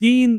3